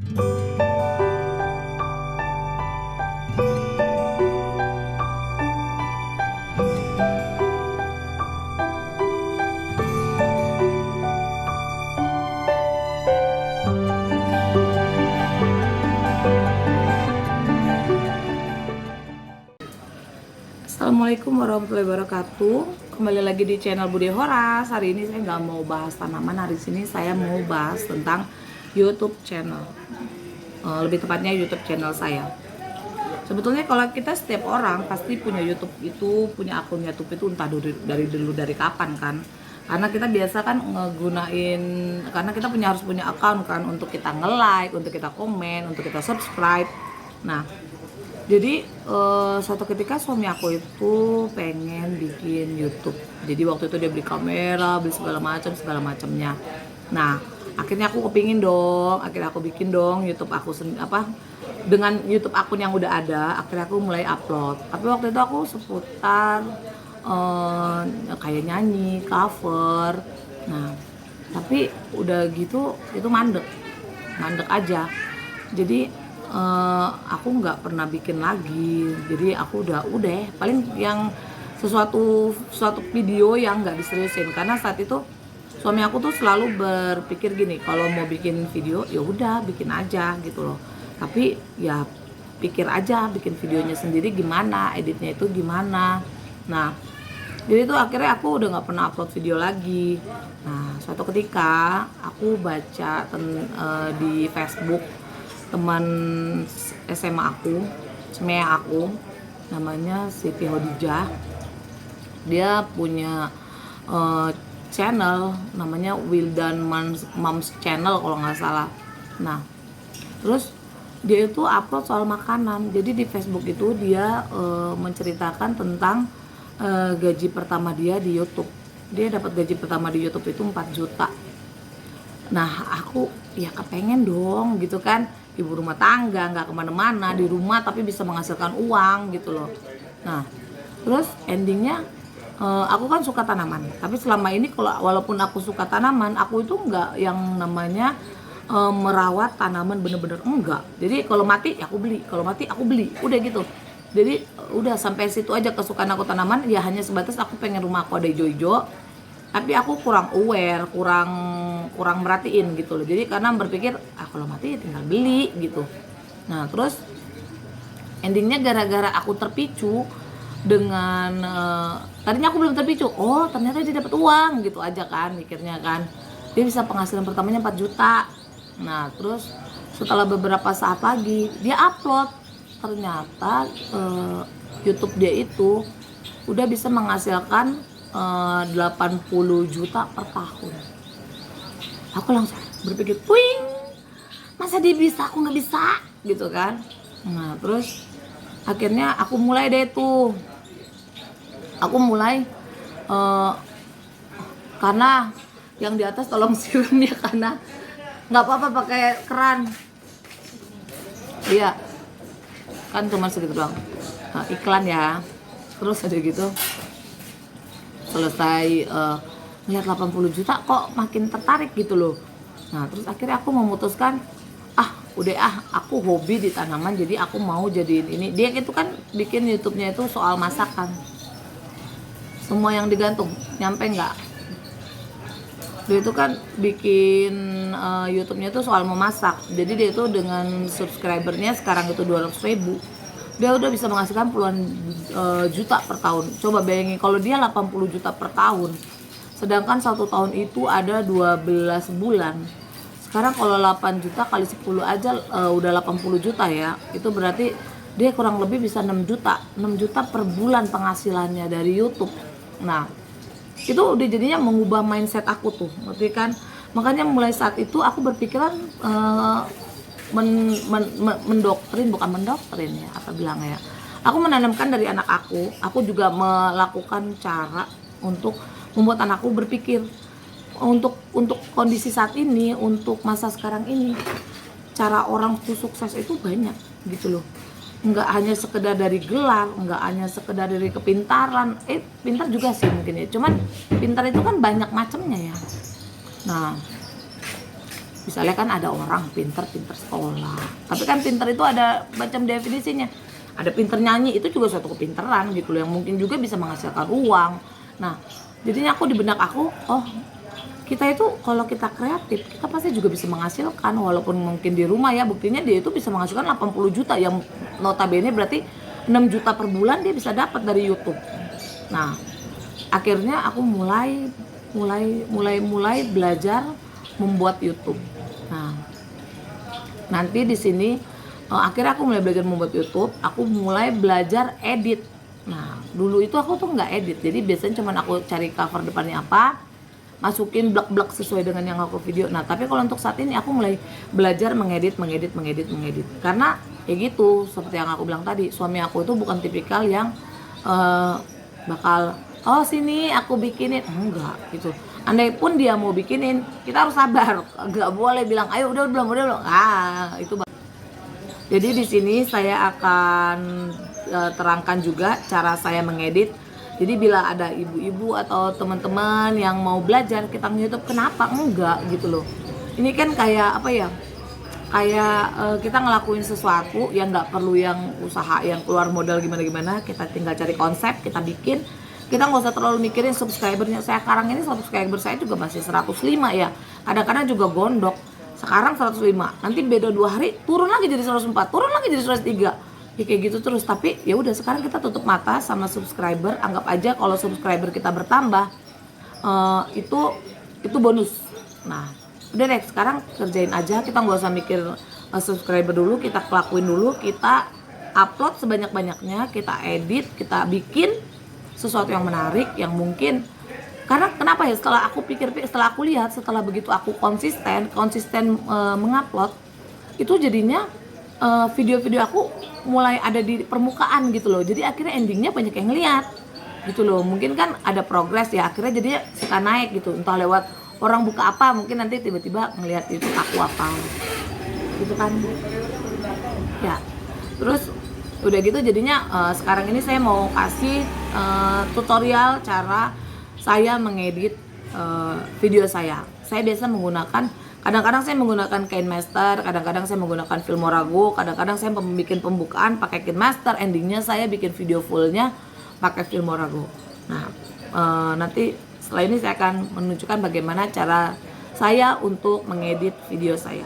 Assalamualaikum warahmatullahi wabarakatuh. Kembali lagi di channel Bude Horas. Hari ini saya nggak mau bahas tanaman. Hari ini saya mau bahas tentang YouTube channel. Lebih tepatnya YouTube channel saya. Sebetulnya kalau kita setiap orang pasti punya YouTube itu, punya akun YouTube itu entah dari kapan kan. Karena kita biasa kan ngegunain, karena kita harus punya account kan untuk kita nge-like, untuk kita komen, untuk kita subscribe. Nah, jadi suatu ketika suami aku itu pengen bikin YouTube. Jadi waktu itu dia beli kamera, beli segala macamnya. Nah, akhirnya aku kepingin dong, akhirnya aku bikin dong YouTube aku dengan YouTube akun yang udah ada. Akhirnya aku mulai upload. Tapi waktu itu aku seputar kayak nyanyi, cover. Nah, tapi udah gitu itu mandek aja. Jadi aku nggak pernah bikin lagi. Jadi aku udah paling yang sesuatu video yang nggak diseriusin, karena saat itu suami aku tuh selalu berpikir gini, kalau mau bikin video ya udah bikin aja gitu loh, tapi ya pikir aja bikin videonya sendiri gimana, editnya itu gimana. Nah, jadi itu akhirnya aku udah nggak pernah upload video lagi. Nah, suatu ketika aku baca di Facebook teman SMA aku, namanya Siti Hodijah. Dia punya channel namanya Wildan Moms Channel kalau nggak salah. Nah, terus dia itu upload soal makanan. Jadi di Facebook itu dia menceritakan tentang gaji pertama dia di YouTube. Dia dapat gaji pertama di YouTube itu 4 juta. Nah, aku ya kepengen dong gitu kan, ibu rumah tangga, nggak kemana-mana, di rumah tapi bisa menghasilkan uang gitu loh. Nah, terus endingnya aku kan suka tanaman, tapi selama ini walaupun aku suka tanaman, aku itu nggak yang namanya merawat tanaman bener-bener, enggak. Jadi kalau mati aku beli, udah gitu. Jadi udah sampai situ aja kesukaan aku tanaman, ya hanya sebatas aku pengen rumah aku ada hijau-hijau. Tapi aku kurang aware, kurang merhatiin gitu loh. Jadi karena berpikir kalau mati tinggal beli gitu. Nah, terus endingnya gara-gara aku terpicu dengan tadinya aku belum terpicu, oh ternyata dia dapat uang gitu aja kan mikirnya kan. Dia bisa penghasilan pertamanya 4 juta. Nah, terus setelah beberapa saat lagi dia upload, ternyata YouTube dia itu udah bisa menghasilkan 80 juta per tahun. Aku langsung berpikir, puing, masa dia bisa, aku nggak bisa gitu kan. Nah, terus akhirnya aku mulai deh tuh, karena yang di atas tolong siram ya, karena nggak apa-apa pakai keran, iya kan cuma segitu doang. Nah, iklan ya. Terus ada gitu, selesai ngeliat 80 juta kok makin tertarik gitu loh. Nah, terus akhirnya aku memutuskan, aku hobi di tanaman, jadi aku mau jadiin ini. Dia itu kan bikin YouTube-nya itu soal masakan, semua yang digantung nyampe nggak. Dia itu kan bikin YouTube-nya itu soal memasak, jadi dia itu dengan subscribernya sekarang itu 200.000, dia udah bisa menghasilkan puluhan juta per tahun. Coba bayangin kalau dia 80 juta per tahun, sedangkan 1 tahun itu ada 12 bulan. Sekarang kalau 8 juta kali 10 aja udah 80 juta ya. Itu berarti dia kurang lebih bisa 6 juta per bulan penghasilannya dari YouTube. Nah, itu udah jadinya mengubah mindset aku tuh, ngerti kan? Makanya mulai saat itu aku berpikiran mendoktrin ya, apa bilangnya ya, aku menanamkan dari anak aku juga melakukan cara untuk membuat anakku berpikir untuk kondisi saat ini, untuk masa sekarang ini, cara orang tuh sukses itu banyak gitu loh. Nggak hanya sekedar dari gelar, nggak hanya sekedar dari kepintaran, pintar juga sih mungkin ya, cuman pintar itu kan banyak macamnya ya. Nah, Misalnya kan ada orang pinter sekolah, tapi kan pinter itu ada macam definisinya. Ada pinter nyanyi, itu juga suatu kepinteran gitu loh, yang mungkin juga bisa menghasilkan uang. Nah, jadinya aku di benak aku, oh kita itu kalau kita kreatif, kita pasti juga bisa menghasilkan, walaupun mungkin di rumah ya, buktinya dia itu bisa menghasilkan 80 juta, yang notabene berarti 6 juta per bulan dia bisa dapat dari YouTube. Nah, akhirnya aku mulai belajar membuat YouTube. Nah, nanti di sini akhirnya aku mulai belajar membuat YouTube, aku mulai belajar edit. Nah, dulu itu aku tuh nggak edit, jadi biasanya cuman aku cari cover depannya apa, masukin blok-blok sesuai dengan yang aku video. Nah, tapi kalau untuk saat ini aku mulai belajar mengedit. Karena ya gitu, seperti yang aku bilang tadi, suami aku itu bukan tipikal yang bakal oh sini aku bikinin, enggak gitu. Andai pun dia mau bikinin, kita harus sabar, nggak boleh bilang ayo udah belum. Itu. Jadi di sini saya akan terangkan juga cara saya mengedit. Jadi bila ada ibu-ibu atau teman-teman yang mau belajar kita nge-YouTube, kenapa enggak gitu loh. Ini kan kayak apa ya, kayak kita ngelakuin sesuatu yang nggak perlu yang usaha yang keluar modal gimana, kita tinggal cari konsep, kita bikin. Kita nggak usah terlalu mikirin subscribernya. Saya sekarang ini subscriber saya juga masih 105 ya, kadang-kadang juga gondok. Sekarang 105, nanti beda 2 hari turun lagi jadi 104, turun lagi jadi 103 ya, kayak gitu terus. Tapi ya udah, sekarang kita tutup mata sama subscriber. Anggap aja kalau subscriber kita bertambah, itu bonus. Nah udah deh, sekarang kerjain aja, kita nggak usah mikir subscriber dulu, kita lakuin dulu, kita upload sebanyak-banyaknya, kita edit, kita bikin sesuatu yang menarik, yang mungkin. Karena kenapa ya, setelah aku pikir, setelah aku lihat, setelah begitu aku konsisten mengupload, itu jadinya video-video aku mulai ada di permukaan gitu loh. Jadi akhirnya endingnya banyak yang ngeliat gitu loh. Mungkin kan ada progres ya, akhirnya jadinya suka naik gitu, entah lewat orang buka apa, mungkin nanti tiba-tiba ngelihat itu aku apa gitu kan ya. Terus udah gitu jadinya sekarang ini saya mau kasih tutorial cara saya mengedit video saya. Saya biasa menggunakan, kadang-kadang saya menggunakan KineMaster, kadang-kadang saya menggunakan Filmorago, kadang-kadang saya bikin pembukaan pakai KineMaster, endingnya saya bikin video fullnya pakai Filmorago. Nah nanti setelah ini saya akan menunjukkan bagaimana cara saya untuk mengedit video saya.